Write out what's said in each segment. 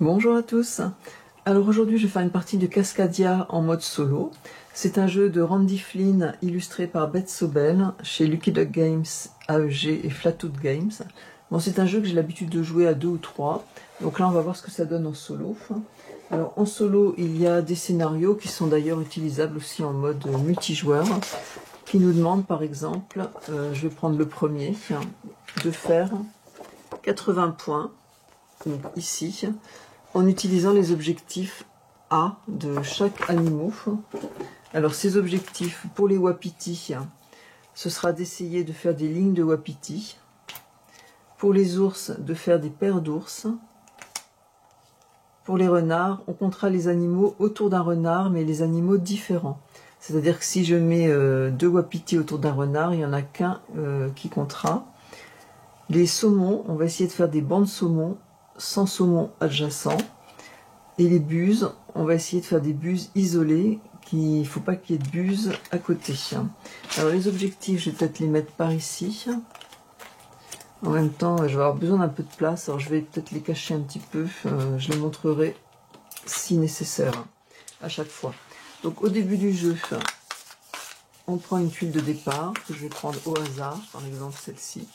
Bonjour à tous. Alors aujourd'hui je vais faire une partie de Cascadia en mode solo. C'est un jeu de Randy Flynn illustré par Beth Sobel chez Lucky Duck Games, AEG et Flatwood Games. Bon, c'est un jeu que j'ai l'habitude de jouer à 2 ou 3. Donc là on va voir ce que ça donne en solo. Alors en solo il y a des scénarios qui sont d'ailleurs utilisables aussi en mode multijoueur, qui nous demandent par exemple, je vais prendre le premier, de faire 80 points, donc ici, en utilisant les objectifs A de chaque animal. Alors ces objectifs pour les wapitis, ce sera d'essayer de faire des lignes de wapitis. Pour les ours, de faire des paires d'ours. Pour les renards, on comptera les animaux autour d'un renard, mais les animaux différents. C'est-à-dire que si je mets 2 wapitis autour d'un renard, il n'y en a qu'un qui comptera. Les saumons, on va essayer de faire des bancs de saumon sans saumon adjacent. Et les buses, on va essayer de faire des buses isolées, il ne faut pas qu'il y ait de buses à côté. Alors les objectifs, je vais peut-être les mettre par ici. En même temps, je vais avoir besoin d'un peu de place, alors je vais peut-être les cacher un petit peu. Je les montrerai si nécessaire à chaque fois. Donc au début du jeu, on prend une tuile de départ que je vais prendre au hasard, par exemple celle-ci.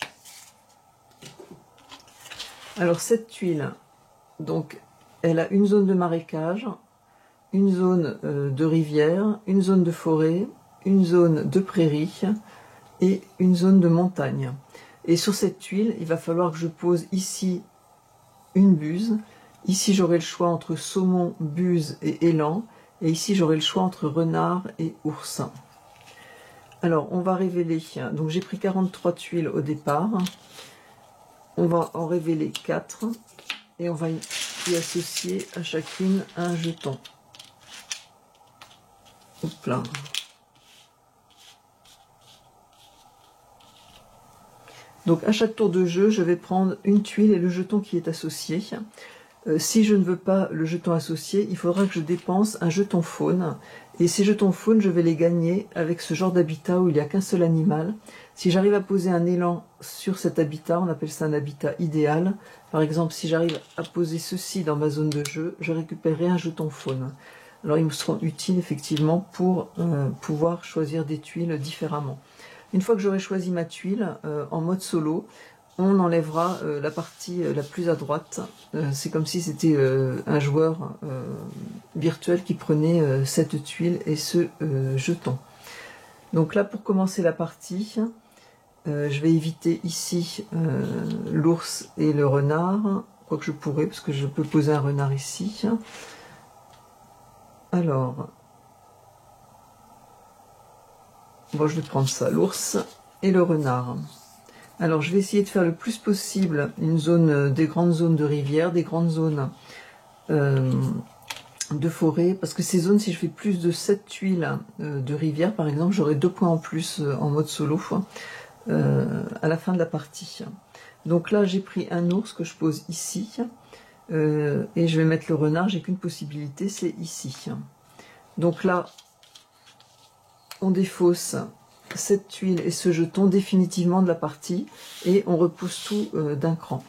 Alors cette tuile, donc, elle a une zone de marécage, une zone de rivière, une zone de forêt, une zone de prairie et une zone de montagne. Et sur cette tuile, il va falloir que je pose ici une buse. Ici, j'aurai le choix entre saumon, buse et élan. Et ici, j'aurai le choix entre renard et ours. Alors, on va révéler. Donc, j'ai pris 43 tuiles au départ. On va en révéler 4. Et on va y associer à chacune un jeton. Hop là. Donc à chaque tour de jeu, je vais prendre une tuile et le jeton qui est associé. Si je ne veux pas le jeton associé, il faudra que je dépense un jeton faune. Et ces jetons faune, je vais les gagner avec ce genre d'habitat où il n'y a qu'un seul animal. Si j'arrive à poser un élan sur cet habitat, on appelle ça un habitat idéal. Par exemple, si j'arrive à poser ceci dans ma zone de jeu, je récupérerai un jeton faune. Alors ils me seront utiles effectivement pour pouvoir choisir des tuiles différemment. Une fois que j'aurai choisi ma tuile, en mode solo, on enlèvera la partie la plus à droite. C'est comme si c'était un joueur virtuel qui prenait cette tuile et ce jeton. Donc là, pour commencer la partie, je vais éviter ici l'ours et le renard, quoique je pourrais, parce que je peux poser un renard ici. Alors, bon, je vais prendre ça, l'ours et le renard. Alors, je vais essayer de faire le plus possible une zone, des grandes zones de rivière, des grandes zones de forêt, parce que ces zones, si je fais plus de 7 tuiles de rivière, par exemple, j'aurai 2 points en plus en mode solo à la fin de la partie. Donc là, j'ai pris un ours que je pose ici, et je vais mettre le renard, j'ai qu'une possibilité, c'est ici. Donc là, on défausse cette tuile et ce jeton définitivement de la partie et on repousse tout d'un cran.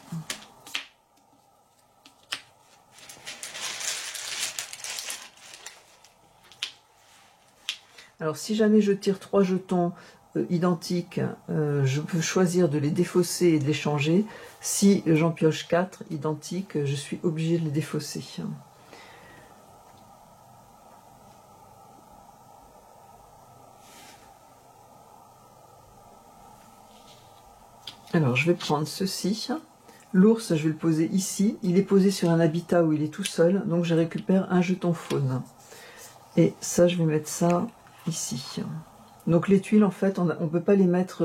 Alors si jamais je tire 3 jetons identiques, je peux choisir de les défausser et de les changer. Si j'en pioche 4 identiques, je suis obligé de les défausser. Alors, je vais prendre ceci. L'ours, je vais le poser ici. Il est posé sur un habitat où il est tout seul, donc je récupère un jeton faune. Et ça, je vais mettre ça ici. Donc les tuiles, en fait, on ne peut pas les mettre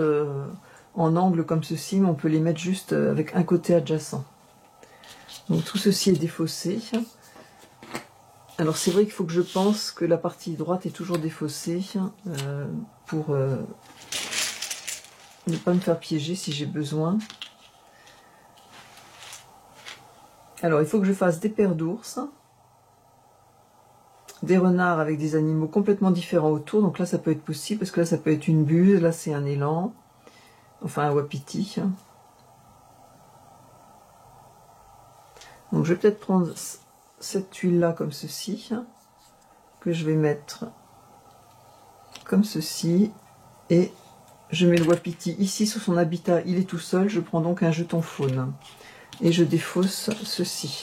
en angle comme ceci, mais on peut les mettre juste avec un côté adjacent. Donc tout ceci est défaussé. Alors c'est vrai qu'il faut que je pense que la partie droite est toujours défaussée pour ne pas me faire piéger si j'ai besoin. Alors il faut que je fasse des paires d'ours, des renards avec des animaux complètement différents autour. Donc là ça peut être possible parce que là ça peut être une buse, là c'est un élan, enfin un wapiti. Donc je vais peut-être prendre cette tuile là comme ceci, que je vais mettre comme ceci, et je mets le wapiti ici sur son habitat, il est tout seul, je prends donc un jeton faune et je défausse ceci.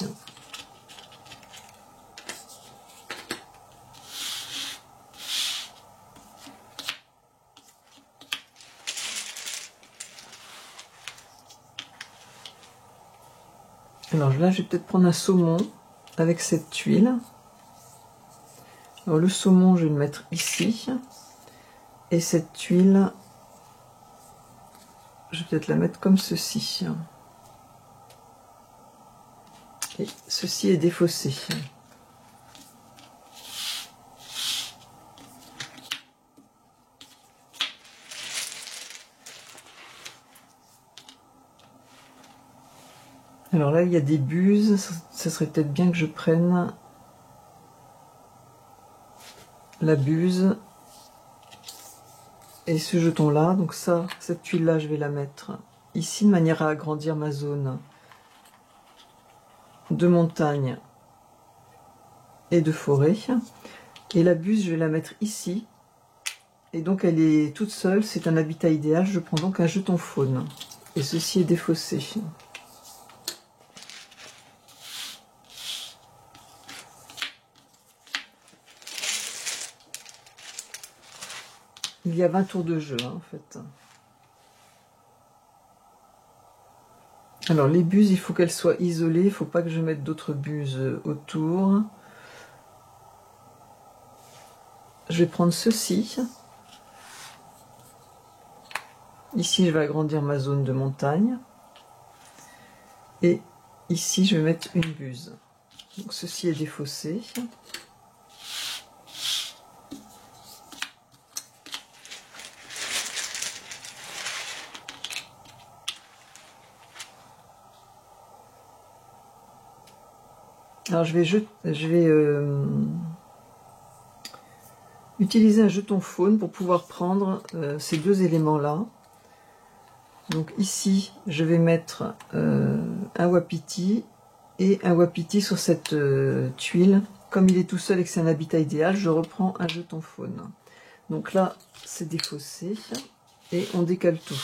Alors là, je vais peut-être prendre un saumon avec cette tuile. Alors le saumon, je vais le mettre ici. Et cette tuile, je vais peut-être la mettre comme ceci. Et ceci est défaussé. Alors là, il y a des buses. Ça serait peut-être bien que je prenne la buse et ce jeton là. Donc ça, cette tuile là, je vais la mettre ici de manière à agrandir ma zone de montagne et de forêt. Et la buse, je vais la mettre ici. Et donc elle est toute seule, c'est un habitat idéal. Je prends donc un jeton faune. Et ceci est défaussé. Il y a 20 tours de jeu, hein, en fait. Alors, les buses, il faut qu'elles soient isolées. Il ne faut pas que je mette d'autres buses autour. Je vais prendre ceci. Ici, je vais agrandir ma zone de montagne. Et ici, je vais mettre une buse. Donc, ceci est défaussé. Alors je vais utiliser un jeton faune pour pouvoir prendre ces deux éléments-là. Donc ici, je vais mettre un wapiti et un wapiti sur cette tuile. Comme il est tout seul et que c'est un habitat idéal, je reprends un jeton faune. Donc là, c'est défaussé et on décale tout.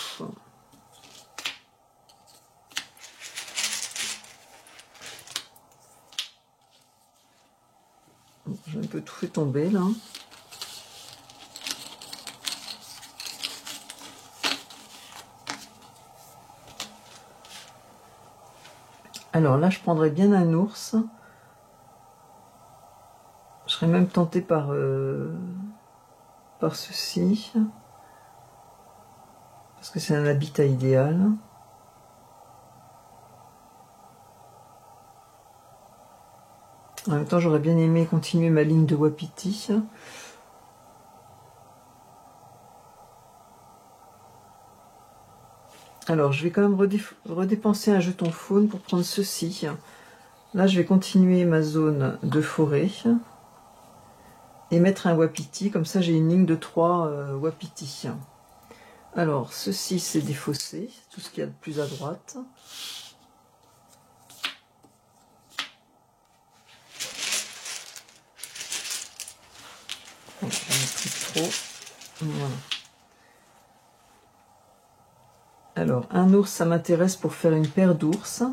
J'ai un peu tout fait tomber là. Alors là, je prendrais bien un ours. Je serais même tentée par ceci. Parce que c'est un habitat idéal. En même temps, j'aurais bien aimé continuer ma ligne de wapiti. Alors, je vais quand même redépenser un jeton faune pour prendre ceci. Là, je vais continuer ma zone de forêt et mettre un wapiti. Comme ça, j'ai une ligne de 3 wapitis. Alors, ceci, c'est défaussé, tout ce qu'il y a de plus à droite. J'en ai pris trop. Voilà. Alors, un ours, ça m'intéresse pour faire une paire d'ours.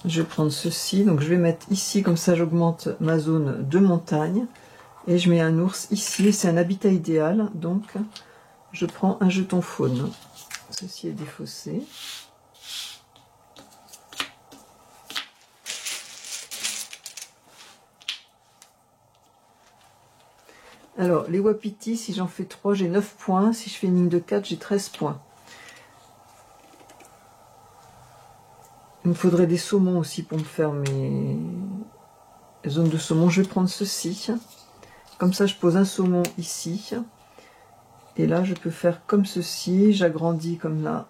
Je vais prendre ceci, donc je vais mettre ici, comme ça j'augmente ma zone de montagne. Et je mets un ours ici, c'est un habitat idéal, donc je prends un jeton faune. Ceci est défaussé. Alors, les wapitis, si j'en fais 3, j'ai 9 points. Si je fais une ligne de 4, j'ai 13 points. Il me faudrait des saumons aussi pour me faire mes zones de saumon. Je vais prendre ceci. Comme ça, je pose un saumon ici. Et là, je peux faire comme ceci. J'agrandis comme là.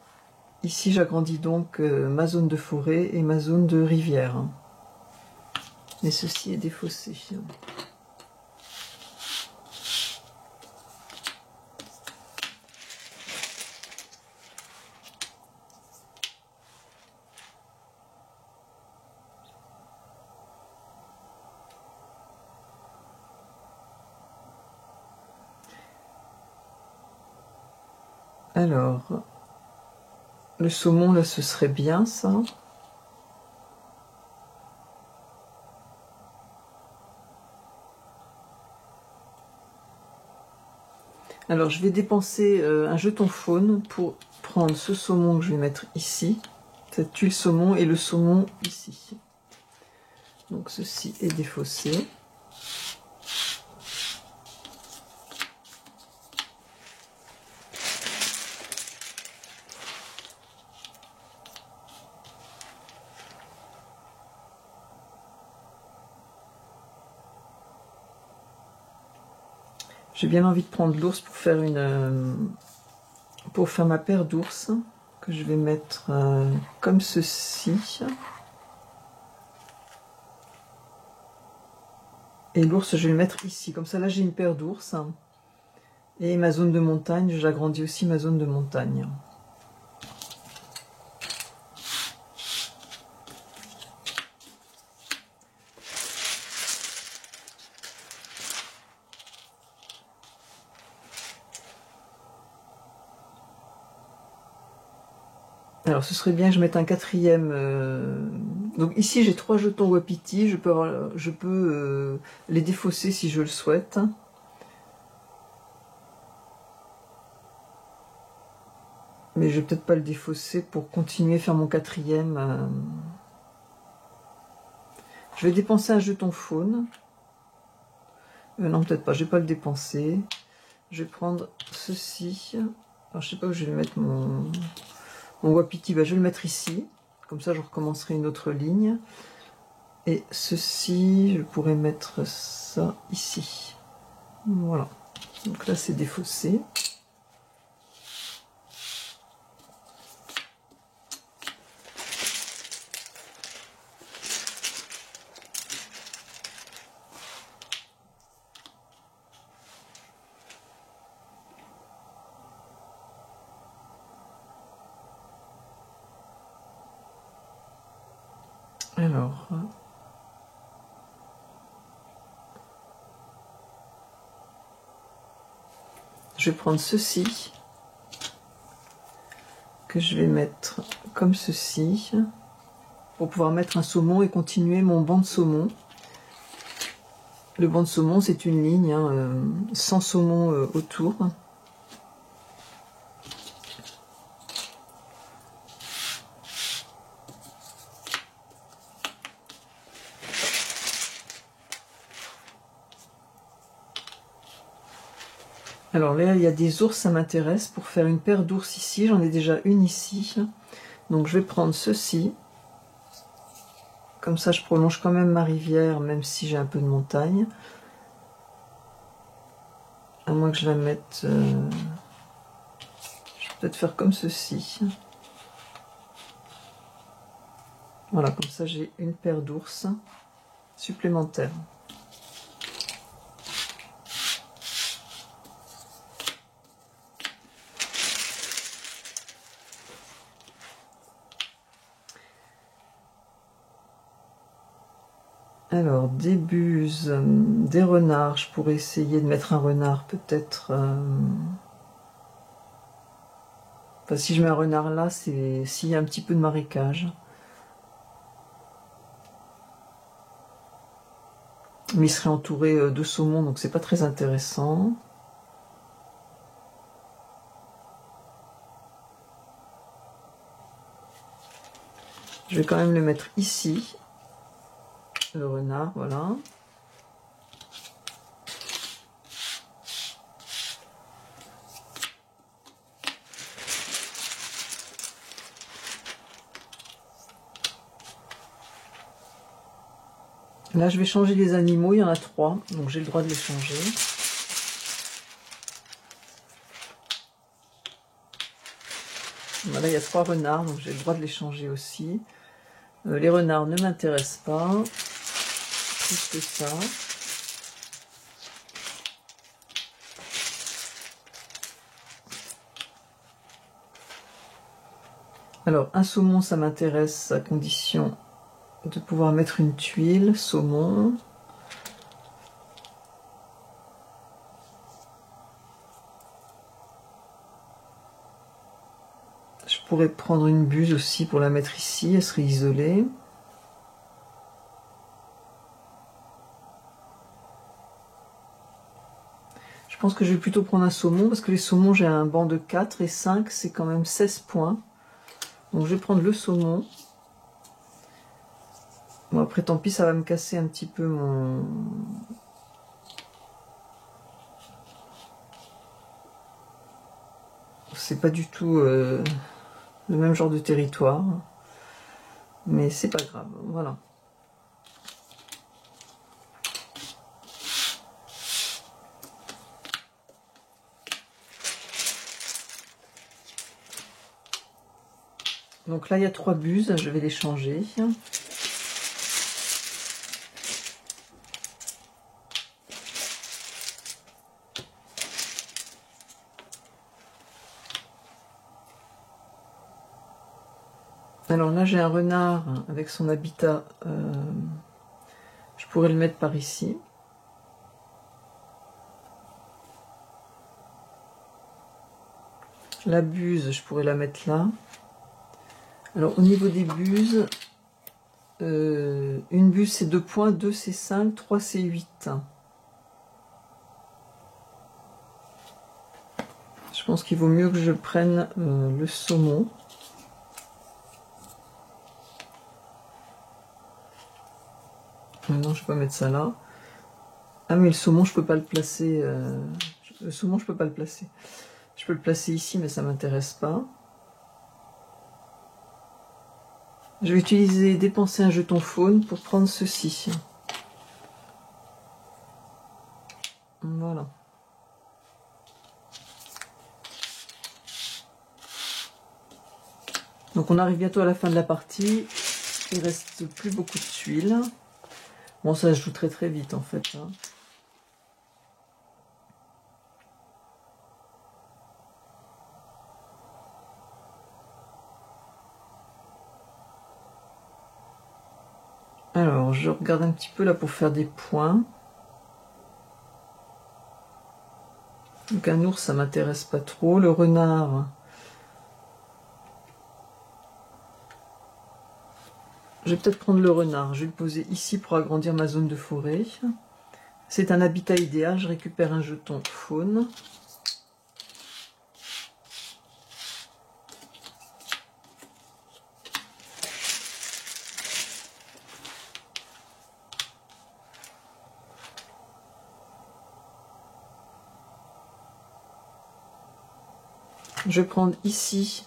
Ici, j'agrandis donc ma zone de forêt et ma zone de rivière. Et ceci est défaussé. Alors, le saumon, là, ce serait bien, ça. Alors, je vais dépenser un jeton faune pour prendre ce saumon que je vais mettre ici, cette tuile saumon et le saumon ici. Donc, ceci est défaussé. J'ai bien envie de prendre l'ours pour faire ma paire d'ours que je vais mettre comme ceci. Et l'ours, je vais le mettre ici. Comme ça, là, j'ai une paire d'ours. Et ma zone de montagne, j'agrandis aussi ma zone de montagne. Alors, ce serait bien que je mette un quatrième. Donc ici, j'ai 3 jetons Wapiti. Je peux les défausser si je le souhaite. Mais je vais peut-être pas le défausser pour continuer à faire mon quatrième. Je vais dépenser un jeton faune. Non, peut-être pas. Je vais pas le dépenser. Je vais prendre ceci. Alors, je sais pas où je vais mettre mon Wapiti. Bah, je vais le mettre ici. Comme ça, je recommencerai une autre ligne. Et ceci, je pourrais mettre ça ici. Voilà. Donc là, c'est défaussé. Alors, je vais prendre ceci, que je vais mettre comme ceci, pour pouvoir mettre un saumon et continuer mon banc de saumon. Le banc de saumon, c'est une ligne, sans saumon autour. Alors là, il y a des ours, ça m'intéresse. Pour faire une paire d'ours ici, j'en ai déjà une ici. Donc je vais prendre ceci. Comme ça, je prolonge quand même ma rivière, même si j'ai un peu de montagne. À moins que je la mette... je vais peut-être faire comme ceci. Voilà, comme ça, j'ai une paire d'ours supplémentaire. Alors, des buses, des renards. Je pourrais essayer de mettre un renard, peut-être. Enfin, si je mets un renard là, c'est s'il y a un petit peu de marécage. Mais il serait entouré de saumon, donc c'est pas très intéressant. Je vais quand même le mettre ici. Le renard, voilà. Là, je vais changer les animaux, il y en a 3, donc j'ai le droit de les changer. Voilà, il y a 3 renards, donc j'ai le droit de les changer aussi. Les renards ne m'intéressent pas, plus que ça. Alors, un saumon, ça m'intéresse à condition de pouvoir mettre une tuile, saumon. pourrais prendre une buse aussi pour la mettre ici, elle serait isolée. Je pense que je vais plutôt prendre un saumon, parce que les saumons, j'ai un banc de 4 et 5, c'est quand même 16 points. Donc je vais prendre le saumon. Bon, après, tant pis, ça va me casser un petit peu mon... C'est pas du tout le même genre de territoire. Mais c'est pas grave, voilà. Donc là, il y a 3 buses, je vais les changer. Alors là, j'ai un renard avec son habitat. Je pourrais le mettre par ici. La buse, je pourrais la mettre là. Alors, au niveau des buses, une buse c'est 2 points, 2 c'est 5, 3 c'est 8. Je pense qu'il vaut mieux que je prenne le saumon. Non, je vais pas mettre ça là. Ah mais le saumon, je peux pas le placer. Le saumon, je peux pas le placer. Je peux le placer ici, mais ça m'intéresse pas. Je vais utiliser dépenser un jeton faune pour prendre ceci. Voilà. Donc on arrive bientôt à la fin de la partie. Il reste plus beaucoup de tuiles. Bon, ça se joue très très vite en fait. Hein. Alors, je regarde un petit peu là pour faire des points. Donc un ours, ça m'intéresse pas trop. Le renard, je vais peut-être prendre le renard. Je vais le poser ici pour agrandir ma zone de forêt. C'est un habitat idéal. Je récupère un jeton faune. Je vais prendre ici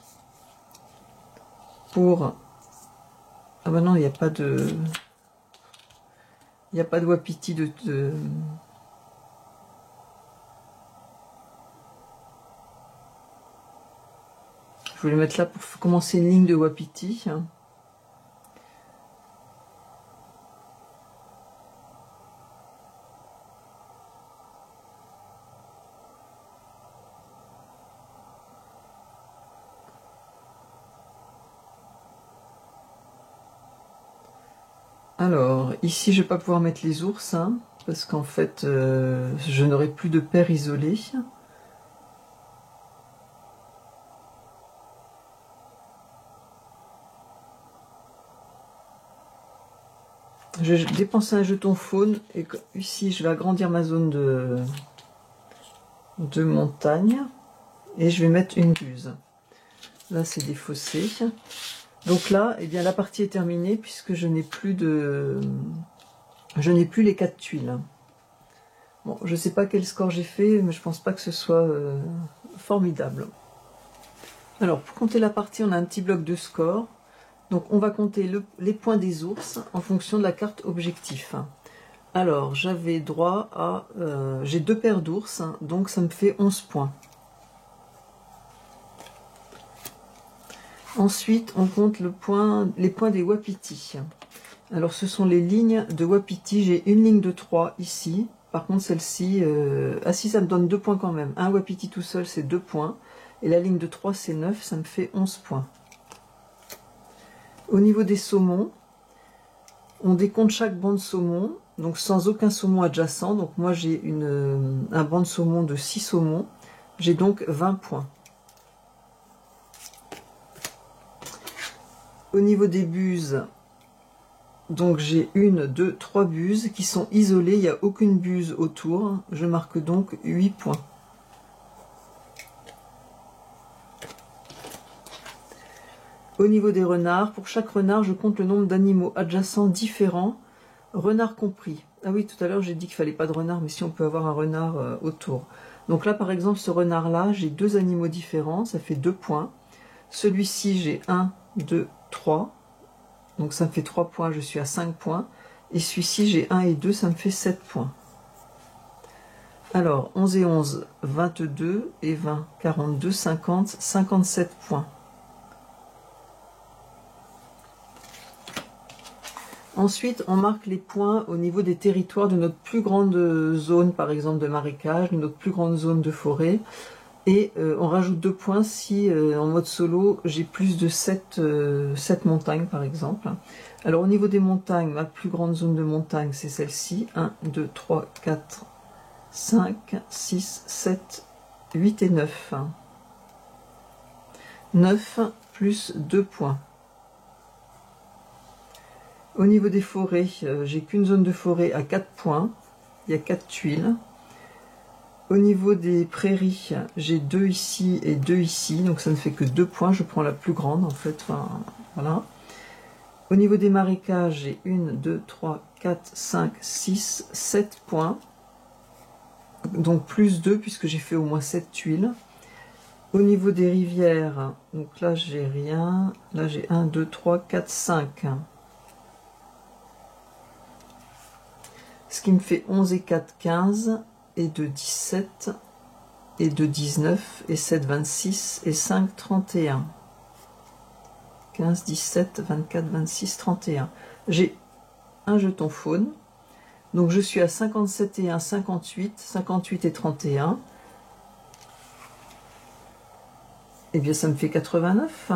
pour... Ah bah non, il n'y a pas de... Il n'y a pas de wapiti de... Je voulais mettre là pour commencer une ligne de wapiti. Alors, ici, je vais pas pouvoir mettre les ours, hein, parce qu'en fait, je n'aurai plus de paires isolées. Je vais dépenser un jeton faune, et ici, je vais agrandir ma zone de montagne, et je vais mettre une buse. Là, c'est des fossés. Donc là, eh bien, la partie est terminée, puisque je n'ai plus les 4 tuiles. Bon, je ne sais pas quel score j'ai fait, mais je pense pas que ce soit formidable. Alors, pour compter la partie, on a un petit bloc de score. Donc, on va compter les points des ours en fonction de la carte objectif. Alors, j'avais droit à... j'ai 2 paires d'ours, donc ça me fait 11 points. Ensuite, on compte les points des wapitis. Alors, ce sont les lignes de wapiti. J'ai une ligne de 3 ici. Par contre, celle-ci... ah si, ça me donne 2 points quand même. Un wapiti tout seul, c'est 2 points. Et la ligne de 3, c'est 9. Ça me fait 11 points. Au niveau des saumons, on décompte chaque banc de saumon. Donc, sans aucun saumon adjacent. Donc, moi, j'ai un banc de saumon de 6 saumons. J'ai donc 20 points. Au niveau des buses, donc j'ai 1, 2, 3 buses qui sont isolées, il n'y a aucune buse autour. Je marque donc 8 points. Au niveau des renards, pour chaque renard, je compte le nombre d'animaux adjacents différents, renards compris. Ah oui, tout à l'heure j'ai dit qu'il ne fallait pas de renard, mais si on peut avoir un renard autour. Donc là, par exemple, ce renard-là, j'ai 2 animaux différents, ça fait 2 points. Celui-ci, j'ai 1, 2, 3. Donc ça me fait 3 points, je suis à 5 points. Et celui-ci, j'ai 1 et 2, ça me fait 7 points. Alors, 11 et 11, 22 et 20, 42, 50, 57 points. Ensuite, on marque les points au niveau des territoires de notre plus grande zone, par exemple de marécage, de notre plus grande zone de forêt. Et on rajoute 2 points si en mode solo, j'ai plus de 7 montagnes, par exemple. Alors au niveau des montagnes, ma plus grande zone de montagne, c'est celle-ci. 1, 2, 3, 4, 5, 6, 7, 8 et 9. 9 plus 2 points. Au niveau des forêts, j'ai qu'une zone de forêt à 4 points. Il y a 4 tuiles. Au niveau des prairies, j'ai 2 ici et 2 ici. Donc ça ne fait que 2 points. Je prends la plus grande en fait. Enfin, voilà. Au niveau des marécages, j'ai 1, 2, 3, 4, 5, 6, 7 points. Donc plus 2 puisque j'ai fait au moins 7 tuiles. Au niveau des rivières, donc là j'ai rien. Là j'ai 1, 2, 3, 4, 5. Ce qui me fait 11 et 4, 15, et 2, 17, et 2, 19, et 7, 26, et 5, 31. 15, 17, 24, 26, 31. J'ai un jeton faune. Donc je suis à 57 et 1, 58, 58 et 31. Et bien ça me fait 89.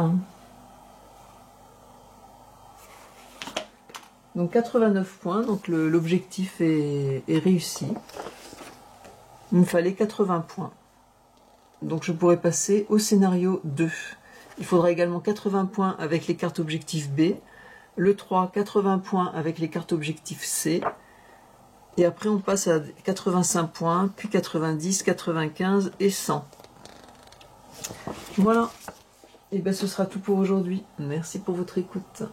Donc 89 points, donc l'objectif est réussi. Il me fallait 80 points. Donc je pourrais passer au scénario 2. Il faudra également 80 points avec les cartes objectif B. Le 3, 80 points avec les cartes objectif C. Et après on passe à 85 points, puis 90, 95 et 100. Voilà. Et bien ce sera tout pour aujourd'hui. Merci pour votre écoute.